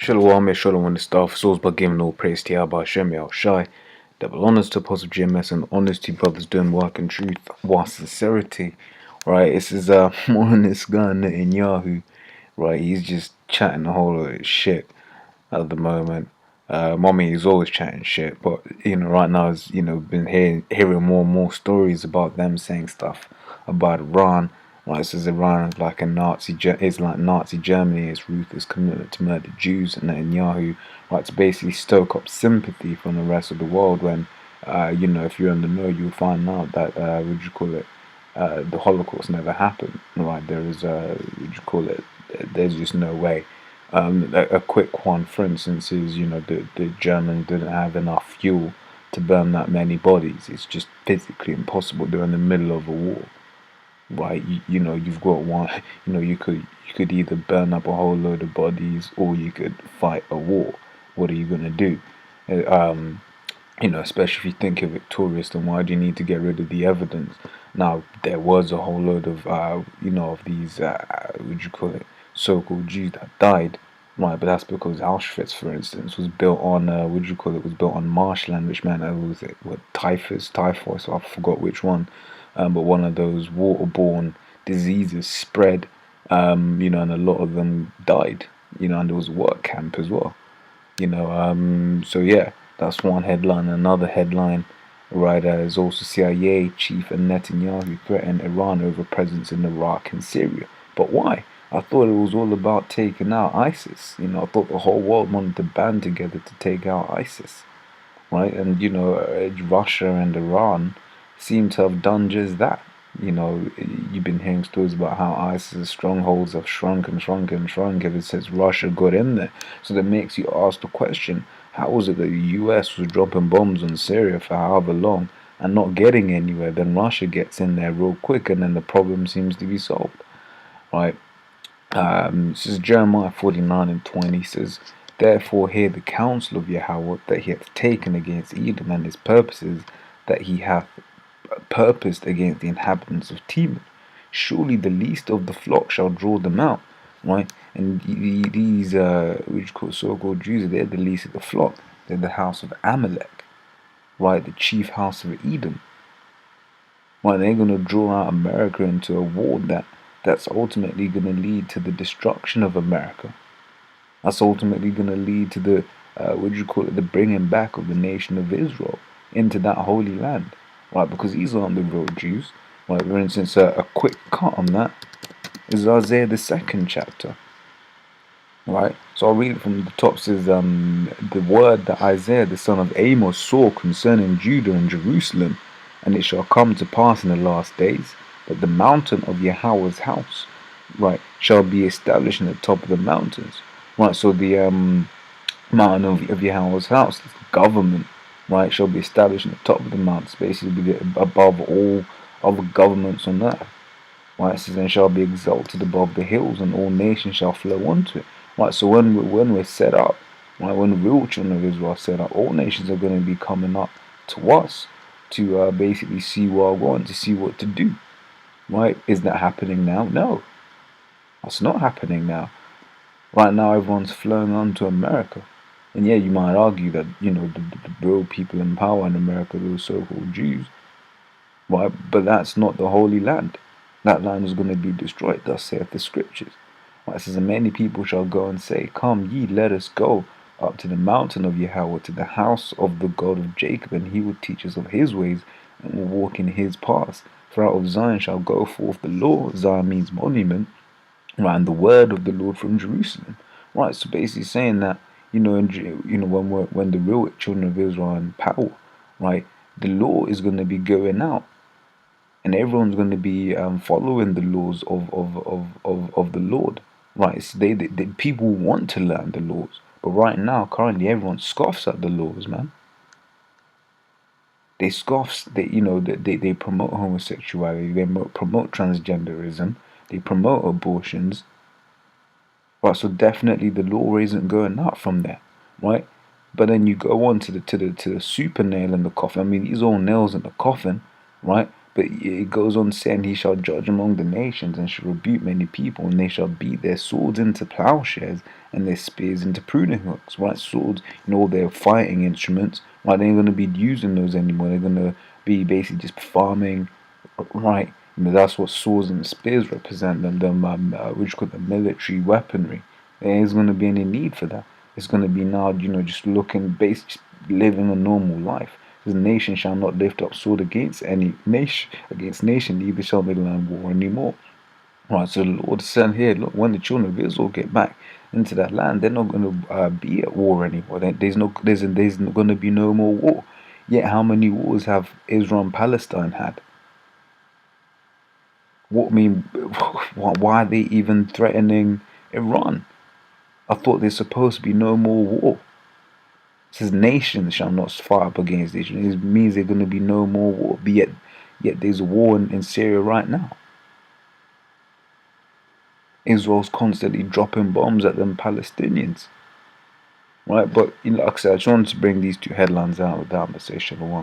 Shalom, Shalom and stuff. Souls but giving all praise to Yahweh Hashem Yahweh Shai. Double honors to Apostle GMS and honors to brothers doing work and truth while sincerity. Right, this is more on this guy Netanyahu. Right, he's just chatting a whole lot of shit at the moment. Mommy is always chatting shit, but right now is been hearing more and more stories about them saying stuff about Iran. Right, it says Iran is like it's like Nazi Germany. Its ruthless commitment to murder Jews, and Netanyahu, right, to basically stoke up sympathy from the rest of the world. When, if you're in the know, you'll find out that the Holocaust never happened. Right, there is there's just no way. A quick one, for instance, is the Germans didn't have enough fuel to burn that many bodies. It's just physically impossible. They're in the middle of a war. Right, you've got one. You could either burn up a whole load of bodies, or you could fight a war. What are you gonna do? Especially if you think you're victorious, then why do you need to get rid of the evidence? Now, there was a whole load of of these so-called Jews that died, right? But that's because Auschwitz, for instance, was built on was built on marshland, which meant typhus, so I forgot which one. But one of those waterborne diseases spread, and a lot of them died, and there was a work camp as well, so yeah, that's one headline. Another headline, right, is also CIA chief and Netanyahu threaten Iran over presence in Iraq and Syria. But why? I thought it was all about taking out ISIS. I thought the whole world wanted to band together to take out ISIS, right? And Russia and Iran seem to have done just that. You've been hearing stories about how ISIS strongholds have shrunk ever since Russia got in there. So that makes you ask the question, how was it that the US was dropping bombs on Syria for however long and not getting anywhere? Then Russia gets in there real quick and then the problem seems to be solved, right? This is Jeremiah 49:20 says, "Therefore hear the counsel of Yahweh that he hath taken against Edom, and his purposes that he hath purposed against the inhabitants of Teman. Surely the least of the flock shall draw them out," right? And these so-called Jews, they're the least of the flock. They're the house of Amalek, right? The chief house of Edom. Right? They're going to draw out America into a war that's ultimately going to lead to the destruction of America. That's ultimately going to lead to the the bringing back of the nation of Israel into that holy land. Right, because these aren't the real Jews. Right, for instance, a quick cut on that is Isaiah the 2nd chapter. Right, so I'll read it from the top. It says, the word that Isaiah the son of Amos saw concerning Judah and Jerusalem, and it shall come to pass in the last days that the mountain of Yahweh's house, right, shall be established in the top of the mountains. Right, so the mountain of Yahweh's house, the government, right, shall be established in the top of the mountains, basically above all other governments on earth. Right, it says, and shall be exalted above the hills, and all nations shall flow unto it. Right, so when we're set up, right, when the real children of Israel are set up, all nations are going to be coming up to us to basically see what I want, to see what to do. Right, is that happening now? No, that's not happening now. Right now, everyone's flowing onto America. And yeah, you might argue that, the real people in power in America, those so-called Jews, right? But that's not the Holy Land. That land is going to be destroyed, thus saith the Scriptures. Right? It says, and many people shall go and say, come ye, let us go up to the mountain of Yahweh, to the house of the God of Jacob, and he will teach us of his ways, and will walk in his paths. For out of Zion shall go forth the law. Zion means monument, right? And the word of the Lord from Jerusalem. Right, so basically saying that, when the real children of Israel are in power, right, the law is going to be going out, and everyone's going to be following the laws of the Lord, right? So they people want to learn the laws, but right now, currently, everyone scoffs at the laws, man. They scoff. They promote homosexuality. They promote transgenderism. They promote abortions. Right, so definitely the law isn't going up from there, right? But then you go on to the super nail in the coffin. I mean, these are all nails in the coffin, right? But it goes on saying, he shall judge among the nations and shall rebuke many people, and they shall beat their swords into plowshares and their spears into pruning hooks. Right, swords, they're fighting instruments. Right, they ain't going to be using those anymore. They're going to be basically just farming. Right, that's what swords and spears represent. Which called the military weaponry. There isn't going to be any need for that. It's going to be now, just living a normal life. The nation shall not lift up sword against nation, neither shall they learn war anymore. Right, so the Lord said here, look, when the children of Israel get back into that land, they're not going to be at war anymore. There's not going to be no more war. Yet, how many wars have Israel and Palestine had? Why are they even threatening Iran? I thought there's supposed to be no more war. It says nations shall not fight up against nations. It means there's going to be no more war. But yet there's a war in Syria right now. Israel's constantly dropping bombs at them Palestinians. Right, but like I said, I just wanted to bring these two headlines out with that, but say Shalom.